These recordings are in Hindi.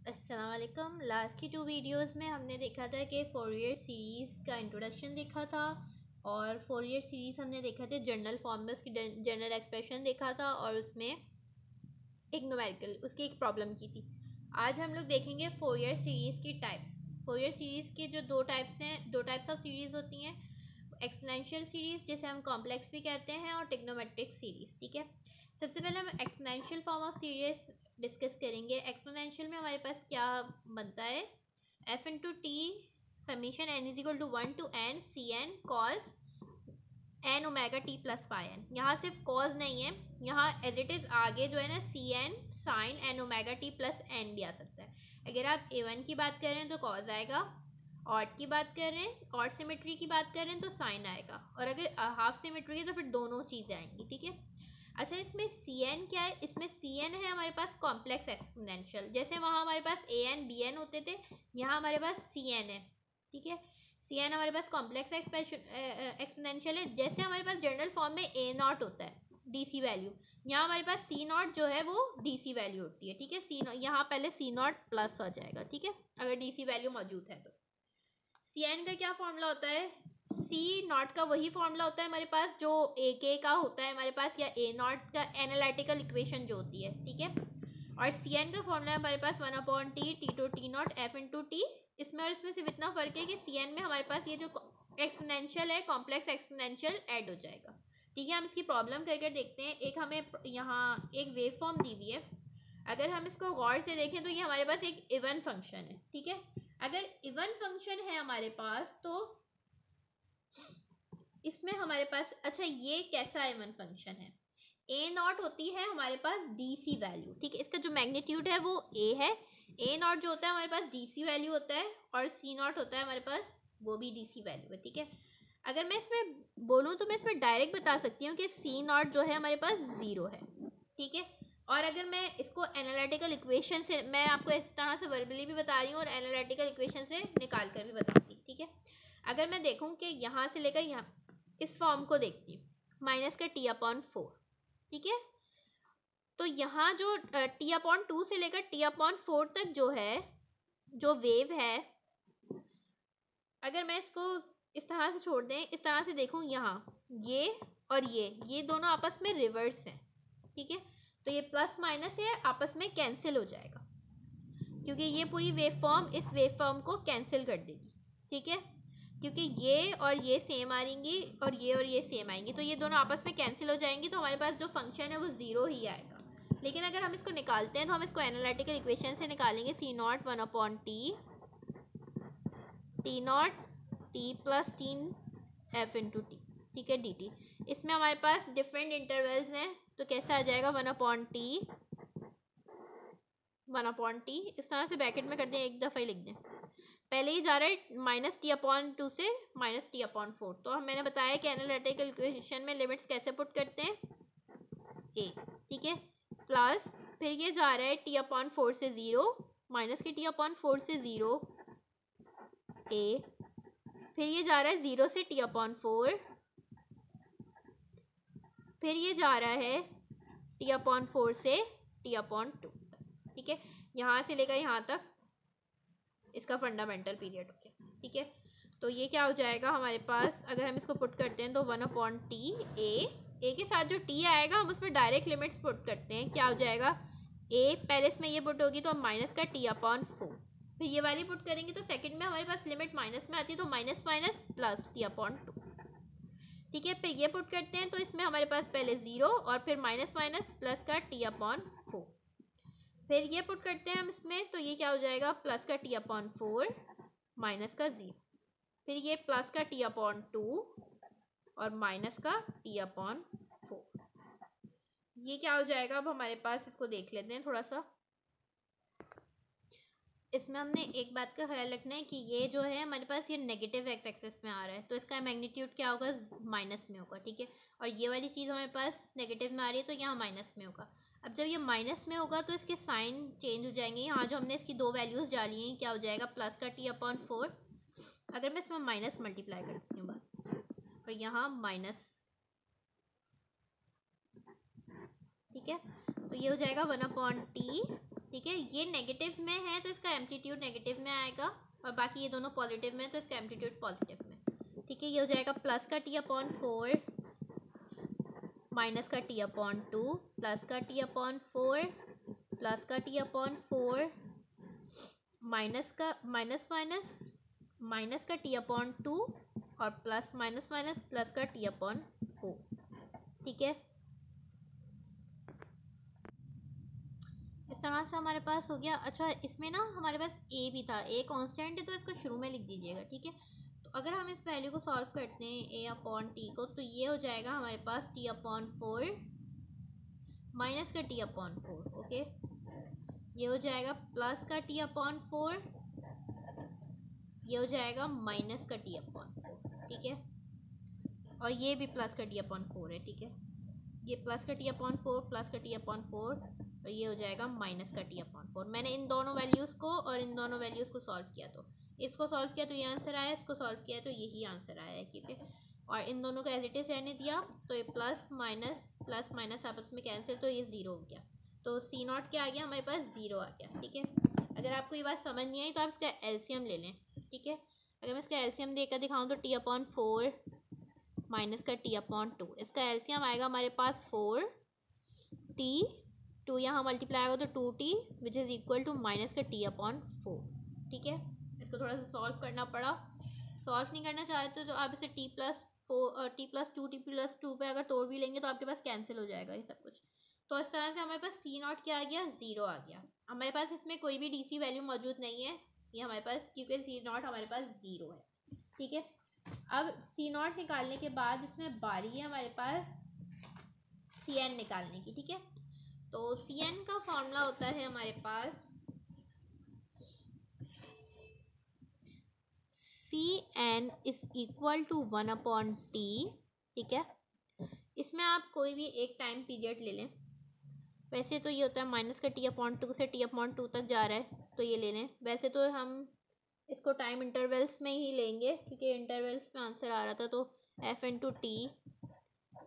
अस्सलाम वालेकुम। लास्ट की 2 वीडियोस में हमने देखा था कि फोरियर सीरीज़ का इंट्रोडक्शन देखा था और फोरियर सीरीज़ हमने देखा था जनरल फॉर्म में, उसकी जनरल एक्सप्रेशन देखा था और उसमें एक न्यूमेरिकल उसकी एक प्रॉब्लम की थी। आज हम लोग देखेंगे फोरियर सीरीज़ की टाइप्स। फोरियर सीरीज़ के जो दो टाइप्स हैं, दो टाइप्स ऑफ सीरीज़ होती हैं, एक्सपोनेंशियल सीरीज़ जिसे हम कॉम्प्लेक्स भी कहते हैं और ट्रिग्नोमेट्रिक सीरीज़। ठीक है, सबसे पहले हम exponential form of series discuss करेंगे। एक्सपोनेंशियल में हमारे पास क्या बनता है, F into T summation N is equal to 1 to n C N cos N omega T plus phi N. यहाँ सिर्फ कॉज नहीं है, यहाँ एज इट इज़ आगे जो है ना C N sine N omega T plus N भी आ सकता है। अगर आप A1 की बात कर रहे हैं तो कॉज आएगा, ऑड की बात कर रहे हैं, ऑड सिमेट्री की बात कर रहे हैं तो साइन आएगा, और अगर हाफ सिमेट्री है तो फिर दोनों चीज़ें आएंगी। ठीक है, अच्छा इसमें Cn क्या है, इसमें Cn है हमारे पास कॉम्प्लेक्स एक्सपोनेंशियल। जैसे वहाँ हमारे पास An Bn होते थे, यहाँ हमारे पास Cn है। ठीक है, Cn हमारे पास कॉम्प्लेक्स एक्सपोनेंशियल है। जैसे हमारे पास जनरल फॉर्म में A0 होता है DC वैल्यू, यहाँ हमारे पास C0 जो है वो DC वैल्यू होती है। ठीक है, यहाँ पहले C0 प्लस आ जाएगा। ठीक है, अगर DC वैल्यू मौजूद है तो Cn का क्या फॉर्मूला होता है, C0 का वही फॉर्मूला होता है हमारे पास जो AK का होता है हमारे पास, या A0 का एनालिटिकल इक्वेशन जो होती है। ठीक है, और Cn का फॉर्मूला है हमारे पास 1/t T2 T0 F into T. इसमें और इसमें सिर्फ इतना फर्क है कि Cn में हमारे पास ये जो एक्सपोनेंशियल है, कॉम्प्लेक्स एक्सपोनेंशियल ऐड हो जाएगा। ठीक है, हम इसकी प्रॉब्लम करके देखते हैं। एक हमें यहाँ एक वेव फॉर्म दी हुई है, अगर हम इसको गौर से देखें तो ये हमारे पास एक इवन फंक्शन है। ठीक है, अगर इवन फंक्शन है हमारे पास तो इसमें हमारे पास, अच्छा ये कैसा इवन फंक्शन है, A0 होती है हमारे पास DC वैल्यू। ठीक है, इसका जो मैग्नीट्यूड है वो A है, A0 जो होता है हमारे पास DC वैल्यू होता है, और C0 होता है हमारे पास वो भी DC वैल्यू है। ठीक है, अगर मैं इसमें बोलूँ तो मैं इसमें डायरेक्ट बता सकती हूँ कि C0 जो है हमारे पास 0 है। ठीक है, और अगर मैं इसको एनालिटिकल इक्वेशन से, मैं आपको इस तरह से वर्बली भी बता रही हूँ और एनालिटिकल इक्वेशन से निकाल कर भी बताऊँगी। ठीक है, अगर मैं देखूँ कि यहाँ से लेकर यहाँ इस फॉर्म को देखती हूँ, माइनस का T/4। ठीक है, तो यहाँ जो T/2 से लेकर T/4 तक जो है, जो वेव है, अगर मैं इसको इस तरह से छोड़ दें, इस तरह से देखूँ, यहाँ ये और ये दोनों आपस में रिवर्स हैं। ठीक है, तो ये प्लस माइनस है आपस में कैंसिल हो जाएगा, क्योंकि ये पूरी वेव फॉर्म इस वेव फॉर्म को कैंसिल कर देगी। ठीक है, क्योंकि ये और ये सेम आएंगी और ये सेम आएंगी, तो ये दोनों आपस में कैंसिल हो जाएंगी, तो हमारे पास जो फंक्शन है वो 0 ही आएगा। लेकिन अगर हम इसको निकालते हैं तो हम इसको एनालिटिकल इक्वेशन से निकालेंगे, C0 1/t T0 t plus 3 F into T. ठीक है, dt। इसमें हमारे पास डिफरेंट इंटरवल्स हैं, तो कैसा आ जाएगा 1/t इस तरह से ब्रैकेट में कर दें, एक दफ़ा ही लिख दें। पहले ही जा रहा है -T/2 से -T/4। तो मैंने बताया कि एनालिटिकल इक्वेशन में लिमिट्स कैसे पुट करते हैं, a। ठीक है, प्लस फिर ये जा रहा है T/4 से 0, माइनस के T/4 से 0 a, फिर ये जा रहा है 0 से T/4, फिर ये जा रहा है T/4 से T/2। ठीक है, यहाँ से लेकर यहाँ तक इसका फंडामेंटल पीरियड हो गया। ठीक है, तो ये क्या हो जाएगा हमारे पास, अगर हम इसको पुट करते हैं तो 1/t a के साथ जो t आएगा हम उसमें डायरेक्ट लिमिट्स पुट करते हैं, क्या हो जाएगा a, पहले इसमें ये पुट होगी तो माइनस का T/4, फिर ये वाली पुट करेंगे तो सेकंड में हमारे पास लिमिट माइनस में आती है, तो माइनस माइनस प्लस T/2। ठीक है, फिर ये पुट करते हैं तो इसमें हमारे पास पहले 0 और फिर माइनस माइनस प्लस का T/4, फिर ये पुट करते हैं हम इसमें, तो ये क्या हो जाएगा प्लस का T/4 माइनस का 0, फिर ये प्लस का T/2 और माइनस का T/4। ये क्या हो जाएगा, अब हमारे पास इसको देख लेते हैं थोड़ा सा। इसमें हमने एक बात का ख्याल रखना है कि ये जो है हमारे पास ये नेगेटिव एक्स एक्सिस में आ रहा है, तो इसका मैग्नीट्यूड क्या होगा, माइनस में होगा। ठीक है, और ये वाली चीज़ हमारे पास नेगेटिव में आ रही है तो यहाँ माइनस में होगा। अब जब ये माइनस में होगा तो इसके साइन चेंज हो जाएंगे। यहाँ जो हमने इसकी 2 वैल्यूज़ डाली हैं, क्या हो जाएगा प्लस का T/4, अगर मैं इसमें माइनस मल्टीप्लाई करती हूँ और यहाँ माइनस। ठीक है, तो ये हो जाएगा 1/t। ठीक है, ये नेगेटिव में है तो इसका एम्पलीट्यूड नेगेटिव में आएगा, और बाकी ये दोनों पॉजिटिव में है तो इसका एम्पलीट्यूड पॉजिटिव में। ठीक है, ये हो जाएगा प्लस का t/4 माइनस का t/2 प्लस का t/4 प्लस का t/4 माइनस का माइनस माइनस माइनस का t/2 और प्लस माइनस माइनस प्लस का t/4। ठीक है, इस तरह से हमारे पास हो गया। अच्छा, इसमें ना हमारे पास a भी था, a कांस्टेंट है तो इसको शुरू में लिख दीजिएगा। ठीक है, तो अगर हम इस वैल्यू को सॉल्व करते हैं a/t को, तो ये हो जाएगा हमारे पास t/4 माइनस का t/4। ओके, ये हो जाएगा प्लस का t/4, ये हो जाएगा माइनस का t/4। ठीक है, और ये भी प्लस का t/4 है। ठीक है, ये प्लस का t/4 प्लस का t/4 और ये हो जाएगा माइनस का t/4। मैंने इन दोनों वैल्यूज़ को और इन दोनों वैल्यूज़ को सॉल्व किया, तो इसको सॉल्व किया तो ये आंसर आया, इसको सॉल्व किया तो यही आंसर आया है। ठीक है, और इन दोनों को एज इट इज रहने दिया, तो ये प्लस माइनस आपस में कैंसिल, तो ये ज़ीरो हो गया। तो C0 क्या आ गया हमारे पास, ज़ीरो आ गया। ठीक है, अगर आपको ये बात समझ नहीं आई तो आप इसका एलसीएम ले लें। ठीक है, अगर मैं इसका एलसीएम देकर दिखाऊँ तो t/4 माइनस का t/2, इसका एलसीएम आएगा हमारे पास 4t, 2 यहाँ मल्टीप्लाई होगा तो 2t which is equal to minus का t/4। ठीक है, इसको थोड़ा सा सॉल्व करना पड़ा। सॉल्व नहीं करना चाहते तो आप इसे t+2 पे अगर तोड़ भी लेंगे तो आपके पास कैंसिल हो जाएगा ये सब कुछ। तो इस तरह से हमारे पास C0 क्या आ गया, ज़ीरो आ गया। हमारे पास इसमें कोई भी DC वैल्यू मौजूद नहीं है, ये हमारे पास, क्योंकि C0 हमारे पास ज़ीरो है। ठीक है, अब C0 निकालने के बाद इसमें बारी है हमारे पास Cn निकालने की। ठीक है, तो Cn का फॉर्मूला होता है हमारे पास Cn is equal to 1/t। ठीक है, इसमें आप कोई भी एक टाइम पीरियड ले लें। वैसे तो ये होता है माइनस का t/2 से t/2 तक जा रहा है तो ये ले लें। वैसे तो हम इसको टाइम इंटरवल्स में ही लेंगे क्योंकि इंटरवल्स में आंसर आ रहा था, तो f/t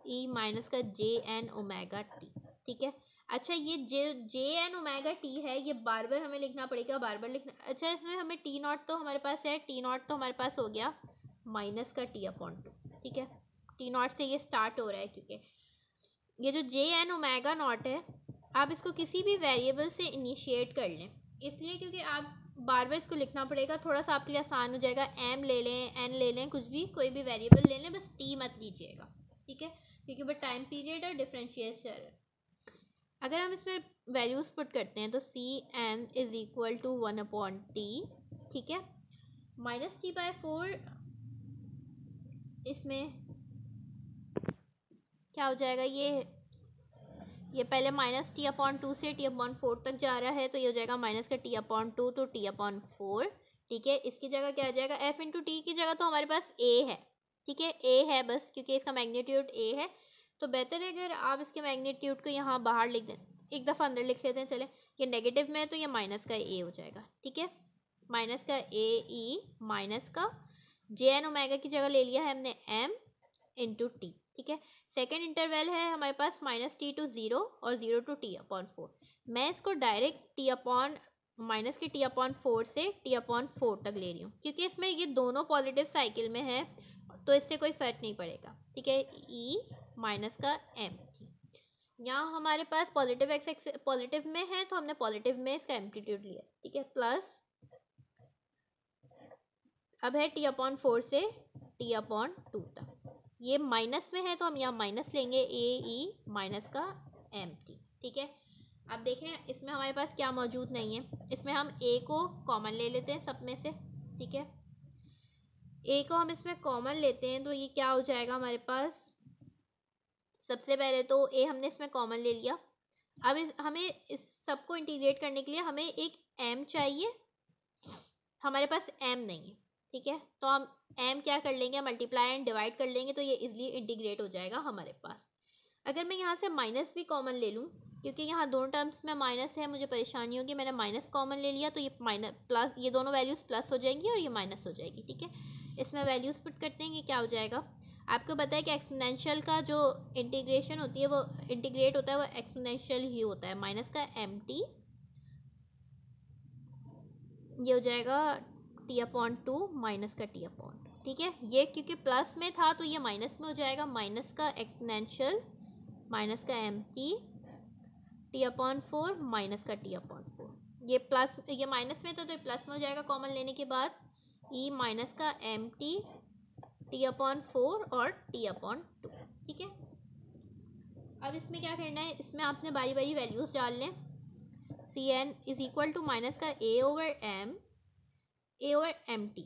e माइनस का jn⍵t। ठीक है, अच्छा ये jn⍵t है, ये बार बार हमें लिखना पड़ेगा, बार बार लिखना। अच्छा, इसमें हमें t0 तो हमारे पास है, t0 तो हमारे पास हो गया माइनस का t/2। ठीक है, t0 से ये स्टार्ट हो रहा है, क्योंकि ये जो jn⍵0 है आप इसको किसी भी वेरिएबल से इनिशिएट कर लें, इसलिए क्योंकि आप बार बार इसको लिखना पड़ेगा, थोड़ा सा आपके लिए आसान हो जाएगा। m ले लें, n ले लें, कुछ भी कोई भी वेरिएबल ले लें, बस t मत लीजिएगा। ठीक है, क्योंकि वो टाइम पीरियड और डिफरेंशिएशन है। अगर हम इसमें वैल्यूज़ पुट करते हैं तो Cn is equal to 1/t। ठीक है, माइनस t/4, इसमें क्या हो जाएगा, ये पहले माइनस t/2 से t/4 तक जा रहा है तो ये हो जाएगा माइनस का t/2 तो t/4। ठीक है, इसकी जगह क्या आ जाएगा, f/t की जगह तो हमारे पास a है। ठीक है, a है बस, क्योंकि इसका मैग्नीट्यूड a है, तो बेहतर है अगर आप इसके मैग्नीट्यूड को यहाँ बाहर लिख दें। एक दफ़ा अंदर लिख लेते हैं, चले, ये नेगेटिव में है तो ये माइनस का a हो जाएगा। ठीक है, माइनस का a e माइनस का jn⍵ की जगह ले लिया है हमने m/t। ठीक है, सेकेंड इंटरवल है हमारे पास -t to 0 और 0 to t/4। मैं इसको डायरेक्ट माइनस के t/4 से t/4 तक ले रही हूँ, क्योंकि इसमें ये दोनों पॉजिटिव साइकिल में है तो इससे कोई फर्क नहीं पड़ेगा। ठीक है, e माइनस का m, यहाँ हमारे पास पॉजिटिव एक्स पॉजिटिव में है तो हमने पॉजिटिव में इसका एम्पलीट्यूड लिया। ठीक है, प्लस अब है t/4 से t/2 तक, ये माइनस में है तो हम यहाँ माइनस लेंगे, a e माइनस का m t। ठीक है, अब देखें इसमें हमारे पास क्या मौजूद नहीं है, इसमें हम a को कॉमन ले लेते हैं सब में से। ठीक है, a को हम इसमें कॉमन लेते हैं तो ये क्या हो जाएगा हमारे पास, सबसे पहले तो a हमने इसमें कॉमन ले लिया। अब हमें इस सबको इंटीग्रेट करने के लिए हमें एक m चाहिए, हमारे पास m नहीं है। ठीक है, तो हम m क्या कर लेंगे, मल्टीप्लाई एंड डिवाइड कर लेंगे तो ये इजीली इंटीग्रेट हो जाएगा हमारे पास। अगर मैं यहाँ से माइनस भी कॉमन ले लूँ, क्योंकि यहाँ दोनों टर्म्स में माइनस है, मुझे परेशानी होगी, मैंने माइनस कॉमन ले लिया तो ये माइनस प्लस, ये दोनों वैल्यूज़ प्लस हो जाएंगी और ये माइनस हो जाएगी। ठीक है, इसमें वैल्यूज़ पुट करते हैं, क्या हो जाएगा, आपको पता है कि एक्सपोनेंशियल का जो इंटीग्रेशन होती है वो इंटीग्रेट होता है वो एक्सपोनेंशियल ही होता है, माइनस का mt ये हो जाएगा t/2 माइनस का t/2, ठीक है। ये क्योंकि प्लस में था तो ये माइनस में हो जाएगा, माइनस का एक्सपोनेंशियल माइनस का mt t/4 माइनस का t/4। ये प्लस, ये माइनस में था तो ये प्लस में हो जाएगा कॉमन लेने के बाद, e माइनस का mt t/4 और t/2, ठीक है। अब इसमें क्या करना है, इसमें आपने बारी बारी वैल्यूज़ डाल लें। cn is equal to minus का a/mt।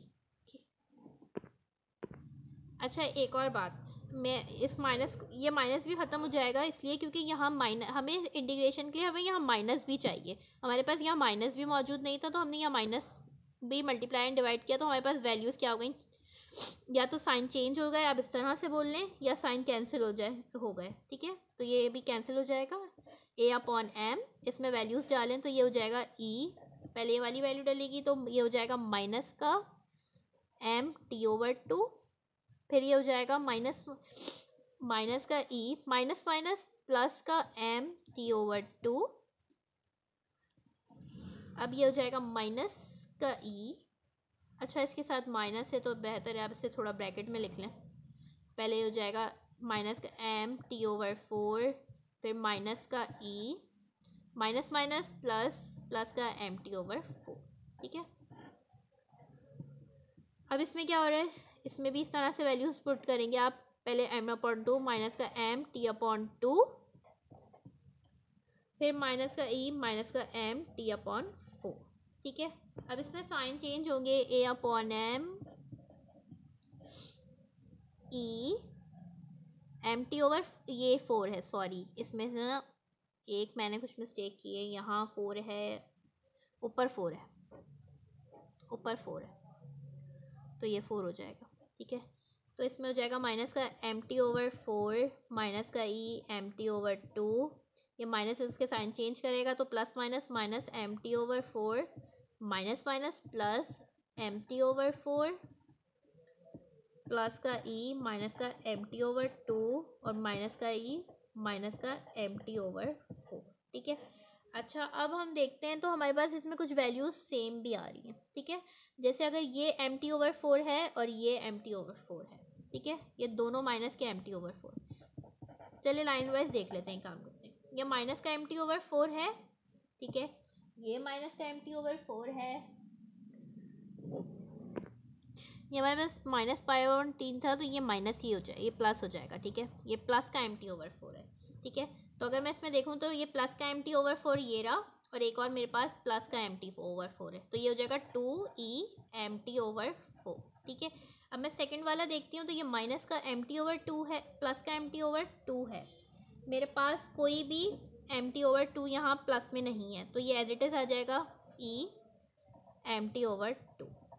अच्छा एक और बात, मैं इस माइनस, ये माइनस भी ख़त्म हो जाएगा इसलिए क्योंकि यहाँ माइनस, हमें इंटीग्रेशन के लिए हमें यहाँ माइनस भी चाहिए। हमारे पास यहाँ माइनस भी मौजूद नहीं था तो हमने यहाँ माइनस भी मल्टीप्लाई एंड डिवाइड किया तो हमारे पास वैल्यूज़ क्या हो गई, या तो साइन चेंज हो गए, आप इस तरह से बोल लें, या साइन कैंसिल हो गए, ठीक है। तो ये भी कैंसिल हो जाएगा, a/m, इसमें वैल्यूज़ डालें तो ये हो जाएगा e, पहले ये वाली वैल्यू डलेगी तो ये हो जाएगा माइनस का mt/2, फिर ये हो जाएगा माइनस का e, माइनस माइनस प्लस का mt/2, अब ये हो जाएगा माइनस का e। अच्छा इसके साथ माइनस है तो बेहतर है आप इसे थोड़ा ब्रैकेट में लिख लें। पहले हो जाएगा माइनस का mt/4, फिर माइनस का e, माइनस माइनस प्लस का mt/4, ठीक है। अब इसमें क्या हो रहा है, इसमें भी इस तरह से वैल्यूज पुट करेंगे आप। पहले m/2 माइनस का mt/2, फिर माइनस का e माइनस का mt/4, ठीक है। अब इसमें साइन चेंज होंगे, a/m e mt/, ये 4 है, सॉरी इसमें से ना एक मैंने कुछ मिस्टेक की है, यहाँ 4 है, ऊपर 4 है, ऊपर 4 है तो ये 4 हो जाएगा, ठीक है। तो इसमें हो जाएगा माइनस का mt/4 माइनस का e mt/2, ये माइनस इसके साइन चेंज करेगा तो plus minus minus mt/4 minus minus plus mt/4 plus का e माइनस का mt/2 और माइनस का e माइनस का mt/4, ठीक है। अच्छा अब हम देखते हैं तो हमारे पास इसमें कुछ वैल्यूज सेम भी आ रही हैं, ठीक है। जैसे अगर ये mt/4 है और ये mt/4 है, ठीक है, ये दोनों माइनस के mt/4, चलिए लाइन वाइज देख लेते हैं, काम करते हैं। ये माइनस का mt/4 है, ठीक है, ये माइनस का mt/4 है, ये हमारे पास माइनस π/3 था तो ये माइनस ही हो जाए, ये प्लस हो जाएगा, ठीक है। ये प्लस का mt/4 है, ठीक है। तो अगर मैं इसमें देखूँ तो ये प्लस का mt/4 ये रहा, और एक और मेरे पास प्लस का mt/4 है तो ये हो जाएगा 2e mt/4, ठीक है। अब मैं सेकंड वाला देखती हूँ तो ये माइनस का mt/2 है, प्लस का mt/2 है, मेरे पास कोई भी mt/2 यहाँ प्लस में नहीं है तो ये एज इट इज़ आ जाएगा e mt/2,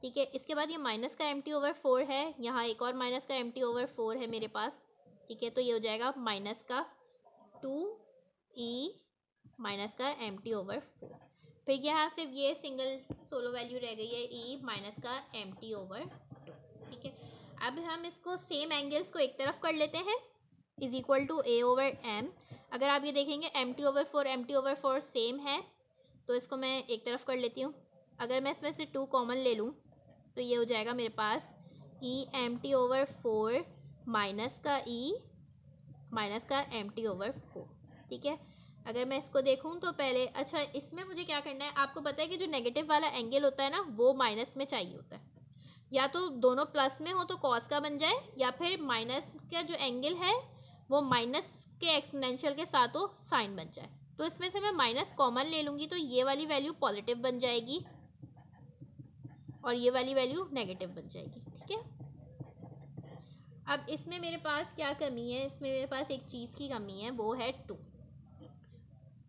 ठीक है। इसके बाद ये माइनस का mt/4 है, यहाँ एक और माइनस का mt/4 है मेरे पास, ठीक है। तो ये हो जाएगा माइनस का 2e माइनस का mt/4, फिर यहाँ सिर्फ ये सिंगल सोलो वैल्यू रह गई है e माइनस का mt/2, ठीक है। अब हम इसको सेम एंगल्स को एक तरफ कर लेते हैं, इज इक्वल टू a/m। अगर आप ये देखेंगे mt/4 सेम है तो इसको मैं एक तरफ कर लेती हूँ। अगर मैं इसमें से 2 कॉमन ले लूँ तो ये हो जाएगा मेरे पास e mt/4 माइनस का e माइनस का mt/4, ठीक है। अगर मैं इसको देखूं तो पहले, अच्छा इसमें मुझे क्या करना है, आपको पता है कि जो नेगेटिव वाला एंगल होता है ना वो माइनस में चाहिए होता है, या तो दोनों प्लस में हो तो कॉस का बन जाए, या फिर माइनस का जो एंगल है वो माइनस के एक्सपोनेंशियल के साथ हो साइन बन जाए। तो इसमें से मैं माइनस कॉमन ले लूँगी तो ये वाली वैल्यू पॉजिटिव बन जाएगी और ये वाली वैल्यू नेगेटिव बन जाएगी, ठीक है। अब इसमें मेरे पास क्या कमी है, इसमें मेरे पास एक चीज़ की कमी है, वो है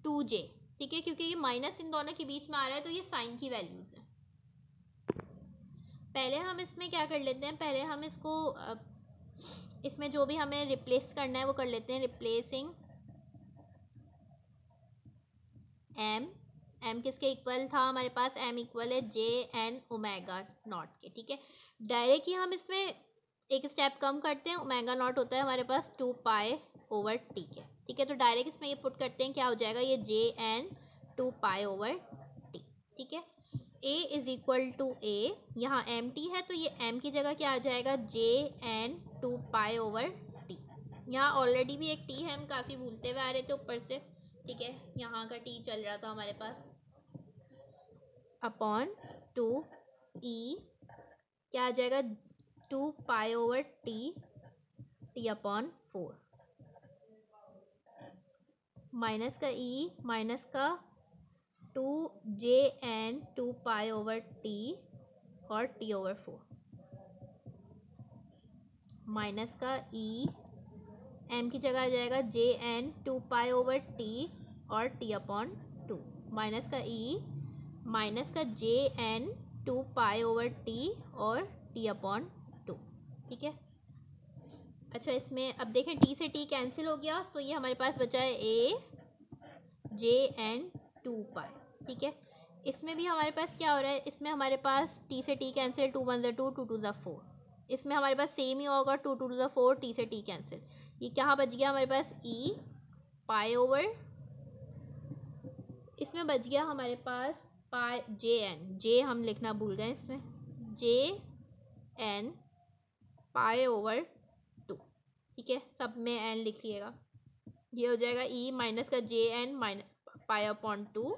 2j, ठीक है, क्योंकि ये माइनस इन दोनों के बीच में आ रहा है तो ये साइन की वैल्यूज़ है। पहले हम इसमें क्या कर लेते हैं, पहले हम इसको इसमें जो भी हमें रिप्लेस करना है वो कर लेते हैं, रिप्लेसिंग m किसके इक्वल था हमारे पास, m इक्वल है jn⍵0 के, ठीक है। डायरेक्ट ही हम इसमें एक स्टेप कम करते हैं, ω0 होता है हमारे पास 2π/t के, ठीक है। तो डायरेक्ट इसमें ये पुट करते हैं, क्या हो जाएगा, ये jn 2π/t, ठीक है। a is equal to a, यहाँ एम टी है तो ये m की जगह क्या आ जाएगा, J N 2 pi over T. यहाँ ऑलरेडी भी एक t है, हम काफ़ी भूलते हुए आ रहे थे ऊपर से, ठीक है, यहाँ का t चल रहा था हमारे पास, अपॉन 2 e क्या आ जाएगा, 2 pi over T upon 4, minus का e माइनस का 2 J N 2 pi over T और टी ओवर 4, माइनस का e m की जगह आ जाएगा J N 2 pi over T और टी अपॉन 2, माइनस का e माइनस का J N 2 pi over T और टी अपॉन 2, ठीक है। अच्छा, इसमें अब देखें टी से टी कैंसिल हो गया तो ये हमारे पास बचा है ए जे एन 2 पाई, ठीक है। इसमें भी हमारे पास क्या हो रहा है, इसमें हमारे पास टी से टी कैंसिल, 2 1 2 2 2 4, इसमें हमारे पास सेम ही होगा, 2 2 4, टी से टी कैंसिल, ये क्या बच गया हमारे पास, ई पाई ओवर, इसमें बच गया हमारे पास पाई जे एन, जे हम लिखना भूल गए इसमें, जे एन पाई ओवर 2, ठीक है, सब में एन लिख लिएगा, ये हो जाएगा ई माइनस का J N minus pi upon 2,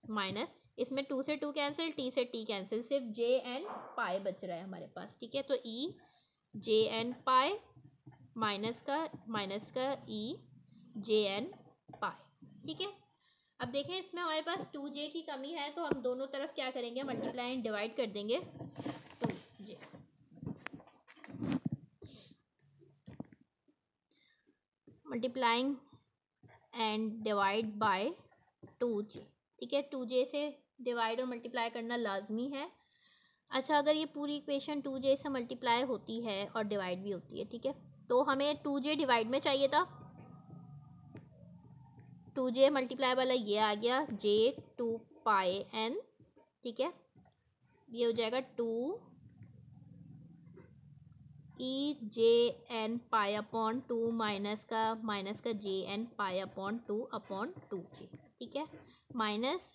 minus इसमें 2 से 2 कैंसिल, टी से टी कैंसिल, सिर्फ जे एन पाई बच रहा है हमारे पास, ठीक है। तो ई जे एन पाई माइनस का ई जे एन पाई, ठीक है। अब देखें इसमें हमारे पास 2j की कमी है तो हम दोनों तरफ क्या करेंगे, मल्टीप्लाई एंड डिवाइड कर देंगे 2j, multiplying and divide by 2j, ठीक है। 2j से डिवाइड और मल्टीप्लाई करना लाजमी है। अच्छा, अगर ये पूरी इक्वेशन 2j से मल्टीप्लाई होती है और डिवाइड भी होती है, ठीक है, तो हमें 2j डिवाइड में चाहिए था, 2j मल्टीप्लाई वाला ये आ गया, j 2 पाई n, ठीक है, ये हो जाएगा 2 E J N pi upon 2 minus का J N pi upon 2 upon 2j, ठीक है, minus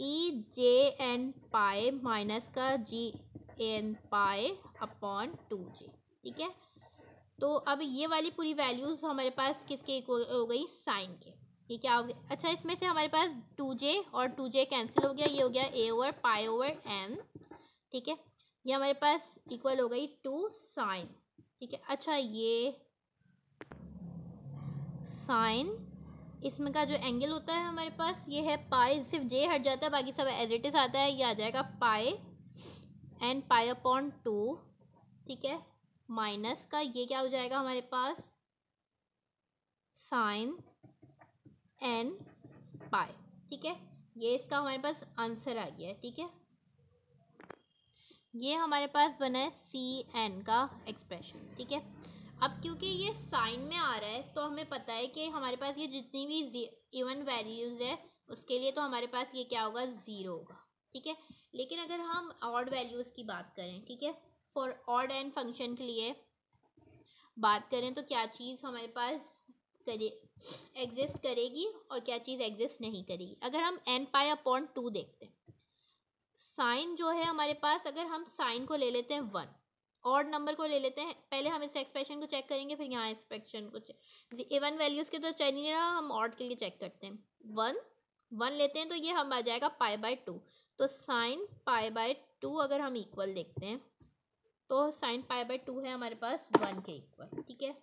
E J N pi minus का G N pi upon 2j, ठीक है। तो अब ये वाली पूरी वैल्यूज़ हमारे पास किसके इक्वल हो गई, साइन के, ये क्या हो गया। अच्छा, इसमें से हमारे पास 2j और 2j कैंसिल हो गया, ये हो गया a over pi over n, ठीक है, ये हमारे पास इक्वल हो गई 2 साइन, ठीक है। अच्छा, ये साइन, इसमें का जो एंगल होता है हमारे पास ये है पाई, सिर्फ j हट जाता है, बाकी सब एज इट इज आता है, ये आ जाएगा पाई एंड पाई अपॉन 2, ठीक है, माइनस का ये क्या हो जाएगा हमारे पास, साइन एन पाई, ठीक है, ये इसका हमारे पास आंसर आ गया है, ठीक है। ये हमारे पास बना है सी एन का एक्सप्रेशन, ठीक है। अब क्योंकि ये साइन में आ रहा है तो हमें पता है कि हमारे पास ये जितनी भी इवन वैल्यूज़ है उसके लिए तो हमारे पास ये क्या होगा, ज़ीरो होगा, ठीक है। लेकिन अगर हम ऑड वैल्यूज़ की बात करें, ठीक है, फॉर ऑड एन फंक्शन के लिए बात करें तो क्या चीज़ हमारे पास एग्जिस्ट करेगी और क्या चीज़ एग्जिस्ट नहीं करेगी। अगर हम n पाई अपॉन 2 देखते हैं, साइन जो है हमारे पास, अगर हम साइन को ले लेते हैं 1, ऑड नंबर को ले लेते हैं, पहले हम इस एक्सप्रेशन को चेक करेंगे, फिर यहाँ एक्सप्रेशन को चेक, इवन वैल्यूज़ के तो चल नहीं रहा, हम ऑड के लिए चेक करते हैं, 1 लेते हैं तो ये हम आ जाएगा पाई बाय 2, तो साइन पाई बाय 2 अगर हम इक्वल देखते हैं तो साइन पाई बाय 2 है हमारे पास 1 के इक्वल, ठीक है।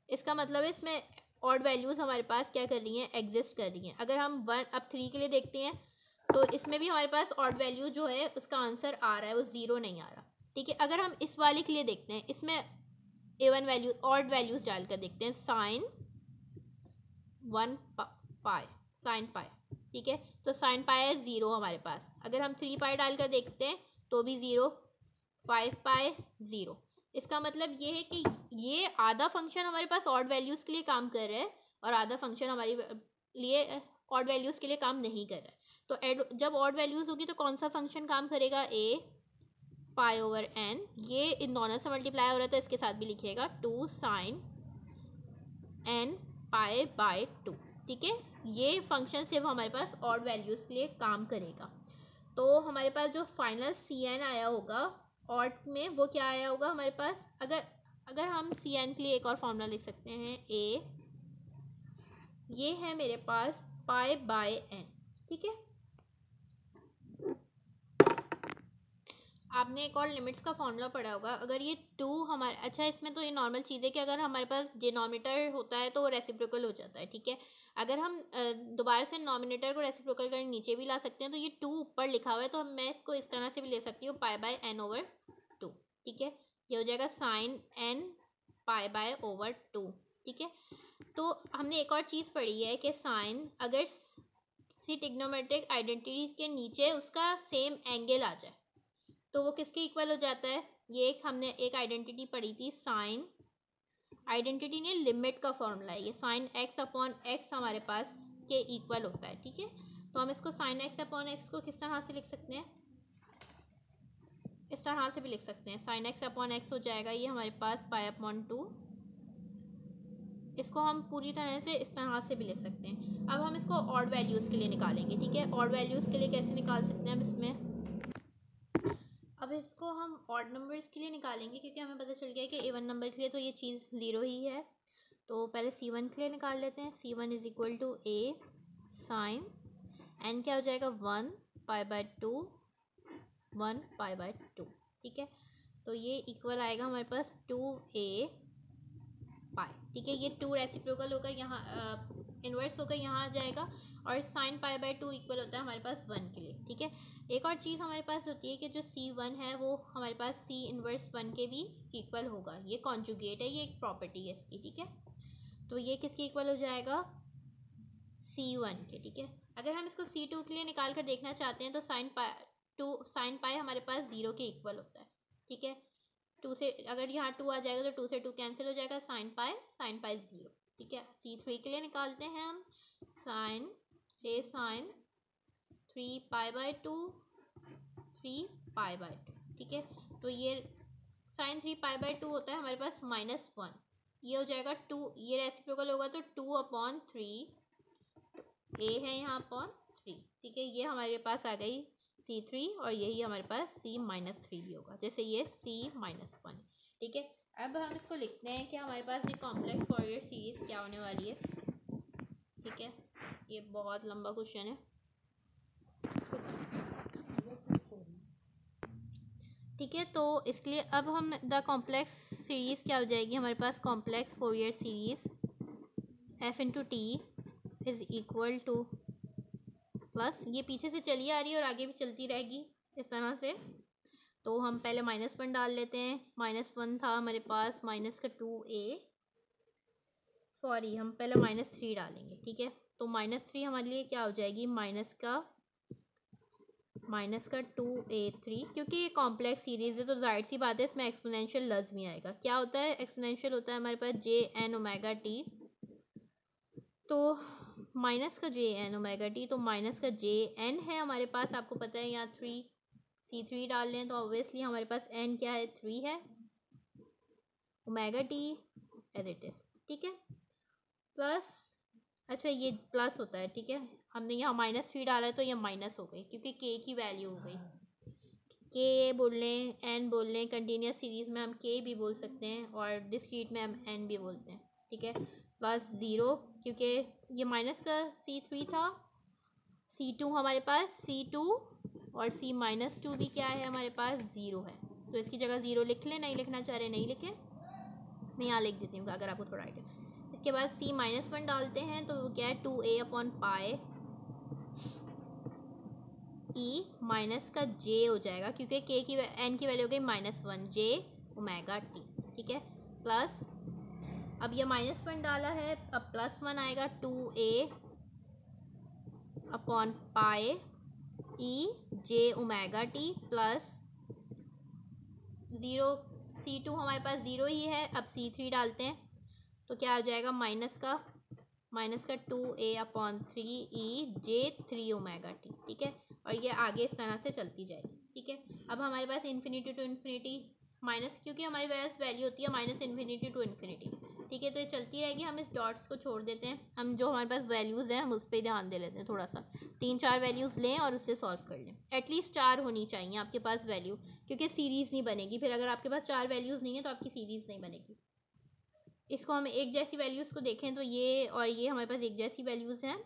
इसका मतलब है इसमें ऑड वैल्यूज़ हमारे पास क्या कर रही हैं, एग्जिस्ट कर रही हैं। अगर हम 1 अब 3 के लिए देखते हैं तो इसमें भी हमारे पास ऑड वैल्यू जो है उसका आंसर आ रहा है, वो 0 नहीं आ रहा, ठीक है। अगर हम इस वाले के लिए देखते हैं, इसमें इवन वैल्यू ऑड वैल्यूज़ डालकर देखते हैं, साइन 1 पाई, साइन पाई, ठीक है, तो साइन पाई है 0 हमारे पास। अगर हम 3 पाई डालकर देखते हैं तो भी 0, 5 पाई 0। इसका मतलब ये है कि ये आधा फंक्शन हमारे पास ऑड वैल्यूज़ के लिए काम कर रहा है और आधा फंक्शन हमारे लिए ऑड वैल्यूज़ के लिए काम नहीं कर रहा है। तो जब ऑड वैल्यूज़ होगी तो कौन सा फंक्शन काम करेगा, a पाई ओवर n, ये इन दोनों से मल्टीप्लाई हो रहा है तो इसके साथ भी लिखिएगा 2 साइन n पाई बाय 2, ठीक है। ये फंक्शन सिर्फ हमारे पास ऑड वैल्यूज़ के लिए काम करेगा। तो हमारे पास जो फाइनल Cn आया होगा ऑड में, वो क्या आया होगा हमारे पास, अगर हम Cn के लिए एक और फॉर्मूला लिख सकते हैं, ये है मेरे पास पाई बाय n, ठीक है। आपने एक और लिमिट्स का फॉर्मूला पढ़ा होगा, अगर ये 2 हमारे, अच्छा इसमें तो ये नॉर्मल चीज़ है कि अगर हमारे पास डिनोमिनेटर होता है तो वो रेसिप्रोकल हो जाता है, ठीक है। अगर हम दोबारा से नॉमिनेटर को रेसिप्रोकल करके नीचे भी ला सकते हैं, तो ये 2 ऊपर लिखा हुआ है तो मैं इसको इस तरह से भी ले सकती हूँ, पाई बाय n ओवर 2, ठीक है। ये हो जाएगा sine n pi by over 2, ठीक है। तो हमने एक और चीज़ पढ़ी है कि साइन अगर किसी ट्रिग्नोमेट्रिक आइडेंटिटीज के नीचे उसका सेम एंगल आ जाए तो वो किसके इक्वल हो जाता है। ये हमने एक आइडेंटिटी पढ़ी थी, साइन आइडेंटिटी ने लिमिट का फॉर्मूला है, ये साइन x अपॉन x हमारे पास के इक्वल होता है, ठीक है। तो हम इसको साइन x अपॉन x को किस तरह से लिख सकते हैं, इस तरह से भी लिख सकते हैं, साइन x अपॉन x हो जाएगा ये हमारे पास पाई अपॉन 2। इसको हम पूरी तरह से इस तरह से भी लिख सकते हैं। अब हम इसको ऑड वैल्यूज़ के लिए निकालेंगे, ठीक है। ऑड वैल्यूज़ के लिए कैसे निकाल सकते हैं हम इसमें, अब इसको हम ऑड नंबर्स के लिए निकालेंगे क्योंकि हमें पता चल गया कि इवन नंबर के लिए तो ये चीज़ 0 ही है। तो पहले C1 के लिए निकाल लेते हैं, C1 is equal to a sine n क्या हो जाएगा 1 पाई बाय 2 1 पाई बाय 2, ठीक है। तो ये इक्वल आएगा हमारे पास 2a पाई, ठीक है। ये 2 रेसिप्रोकल होकर यहाँ इन्वर्स होकर यहाँ आ जाएगा और साइन पाई बाय 2 इक्वल होता है हमारे पास 1 के लिए, ठीक है। एक और चीज़ हमारे पास होती है कि जो C1 है वो हमारे पास C इन्वर्स 1 के भी इक्वल होगा, ये कॉन्जुगेट है, ये एक प्रॉपर्टी है इसकी, ठीक है। तो ये किसके इक्वल हो जाएगा C1 के, ठीक है। अगर हम इसको C2 के लिए निकाल कर देखना चाहते हैं तो साइन पाई हमारे पास 0 के इक्वल होता है, ठीक है। 2 से अगर यहाँ 2 आ जाएगा तो 2 से 2 कैंसिल हो जाएगा, साइन पाई 0, ठीक है। C3 के लिए निकालते हैं हम, sine 3 pi by 2 3 pi by 2, ठीक है। तो ये साइन 3 पाई बाय 2 होता है हमारे पास -1, ये हो जाएगा 2, ये रेसिप्रोकल होगा तो 2 अपॉन 3, a है यहाँ अपॉन 3, ठीक है। ये हमारे पास आ गई C3 और यही हमारे पास C-3 भी होगा, जैसे ये C-1, ठीक है। अब हम इसको लिखते हैं कि हमारे पास ये कॉम्प्लेक्स फॉरियर सीरीज क्या होने वाली है, ठीक है। ये बहुत लंबा क्वेश्चन है, ठीक है। तो इसके लिए अब हम द कॉम्प्लेक्स सीरीज़ क्या हो जाएगी हमारे पास, complex Fourier series f into T is equal to plus, ये पीछे से चली आ रही है और आगे भी चलती रहेगी इस तरह से। तो हम पहले -1 डाल लेते हैं, -1 था हमारे पास, माइनस का 2a, सॉरी हम पहले -3 डालेंगे, ठीक है। तो -3 हमारे लिए क्या हो जाएगी, माइनस का 2a3, क्योंकि ये कॉम्प्लेक्स सीरीज़ है तो जाहिर सी बात है इसमें एक्सपोनेंशियल लाजमी आएगा। क्या होता है एक्सपोनेंशियल, होता है हमारे पास jn ओमेगा टी, तो माइनस का jn ओमेगा टी, तो माइनस का jn है हमारे पास, आपको पता है यहाँ C3 डाल लें तो ऑब्वियसली हमारे पास n क्या है 3 है, omega T as it is, ठीक है। प्लस, अच्छा ये प्लस होता है, ठीक है। हमने यहाँ -3 डाला है तो ये माइनस हो गई क्योंकि k की वैल्यू हो गई, k बोल लें n बोल लें, कंटिन्यूस सीरीज़ में हम k भी बोल सकते हैं और डिस्क्रीट में हम n भी बोलते हैं, ठीक है। प्लस 0 क्योंकि ये माइनस का C3 था, C2 हमारे पास C2 और C-2 भी क्या है हमारे पास 0 है, तो इसकी जगह 0 लिख लें, नहीं लिखना चाह रहे नहीं लिखें, मैं यहाँ लिख देती हूँ अगर आपको थोड़ा आइडिया। इसके बाद C-1 डालते हैं तो क्या है 2a अपॉन पाई ई माइनस का j हो जाएगा क्योंकि k की n की वैल्यू हो गई -1 j ओमेगा टी, ठीक है। प्लस अब ये -1 डाला है, अब +1 आएगा 2a अपॉन पाई ई j omega T plus 0, C2 हमारे पास 0 ही है, अब C3 डालते हैं तो क्या आ जाएगा माइनस का 2a upon 3e j3 omega T, ठीक है। और ये आगे इस तरह से चलती जाएगी, ठीक है। अब हमारे पास इन्फिनिटी टू इन्फिनिटी माइनस, क्योंकि हमारी पास वैल्यू होती है -∞ टू ∞, ठीक है। तो ये चलती रहेगी, हम इस डॉट्स को छोड़ देते हैं, हम जो हमारे पास वैल्यूज़ हैं हम उस पर ध्यान दे लेते हैं थोड़ा सा। 3-4 वैल्यूज़ लें और उससे सॉल्व कर लें। एटलीस्ट 4 होनी चाहिए आपके पास वैल्यू, क्योंकि सीरीज़ नहीं बनेगी फिर। अगर आपके पास 4 वैल्यूज़ नहीं है तो आपकी सीरीज़ नहीं बनेगी। इसको हम एक जैसी वैल्यूज़ को देखें तो ये और ये हमारे पास एक जैसी वैल्यूज़ हैं,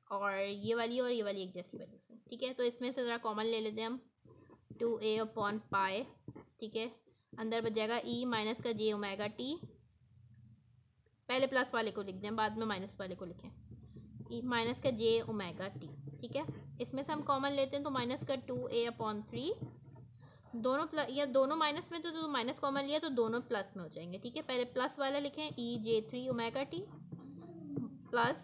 और ये वाली एक जैसी वैल्यूज़ हैं, ठीक है। तो इसमें से ज़रा कॉमन ले लेते हैं हम, 2a/π, ठीक है। अंदर बच जाएगा e माइनस का j ओमेगा t, पहले प्लस वाले को लिख दें बाद में माइनस वाले को लिखें, e माइनस का j ओमेगा t, ठीक है। इसमें से हम कॉमन लेते हैं तो माइनस का 2a/3, दोनों प्लस या दोनों माइनस में तो माइनस कॉमन लिया तो दोनों प्लस में हो जाएंगे, ठीक है। पहले प्लस वाला लिखें e j3 ω t plus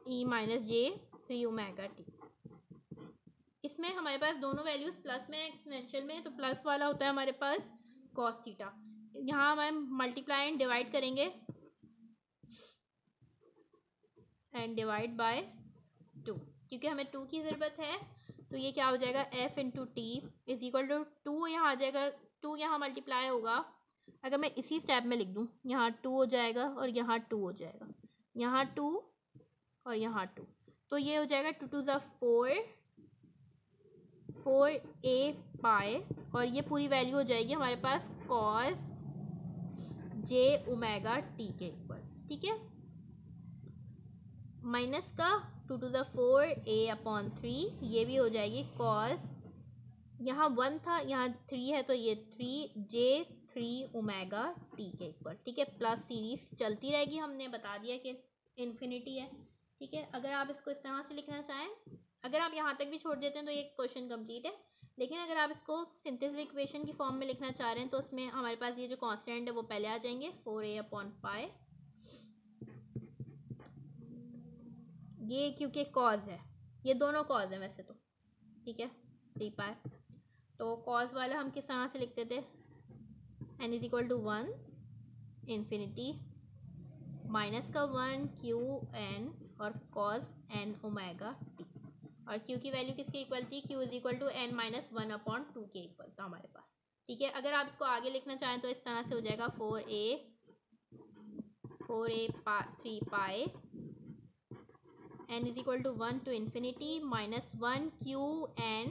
e minus j3 ω t। इसमें हमारे पास दोनों वैल्यूज प्लस में है एक्सपोनेंशियल में, तो प्लस वाला होता है हमारे पास cos थीटा। यहाँ हम मल्टीप्लाई एंड डिवाइड करेंगे एंड डिवाइड बाय 2, क्योंकि हमें 2 की ज़रूरत है। तो ये क्या हो जाएगा, f into T is equal to 2, यहाँ आ जाएगा 2, यहाँ मल्टीप्लाई होगा। अगर मैं इसी स्टेप में लिख दूँ, यहाँ 2 हो जाएगा और यहाँ 2 हो जाएगा, यहाँ 2 और यहाँ 2, तो ये हो जाएगा 2 टू द 4a/π, और ये पूरी वैल्यू हो जाएगी हमारे पास cos j ओमेगा t के इक्वल, ठीक है। माइनस का 2 टू द 4a/3, ये भी हो जाएगी cos, यहाँ 1 था यहाँ 3 है तो ये 3j3 ओमेगा t के इक्वल, ठीक है। प्लस सीरीज चलती रहेगी, हमने बता दिया कि इन्फिनिटी है, ठीक है। अगर आप इसको इस तरह से लिखना चाहें, अगर आप यहाँ तक भी छोड़ देते हैं तो ये क्वेश्चन कंप्लीट है। लेकिन अगर आप इसको सिंथेसिस इक्वेशन की फॉर्म में लिखना चाह रहे हैं तो उसमें हमारे पास ये जो कांस्टेंट है वो पहले आ जाएंगे, 4a/π, ये क्योंकि कॉज है, ये दोनों कॉज है वैसे तो, ठीक है, 3π। तो कॉज वाला हम किस तरह से लिखते थे, n is equal to 1 infinity minus का 1 qn और cos n ओमेगा t, और q की वैल्यू किसके इक्वल थी, q is equal to n minus 1/2 के इक्वल था हमारे पास, ठीक है। अगर आप इसको आगे लिखना चाहें तो इस तरह से हो जाएगा 4a/3π n is equal to 1 to infinity minus 1 qn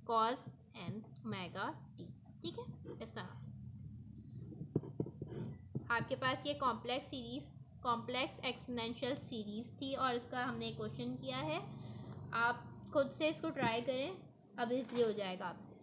cos n omega t, ठीक है। इस तरह से आपके पास ये कॉम्प्लेक्स एक्सपोनेंशियल सीरीज थी और इसका हमने क्वेश्चन किया है। आप खुद से इसको ट्राई करें, अब इसलिए हो जाएगा आपसे।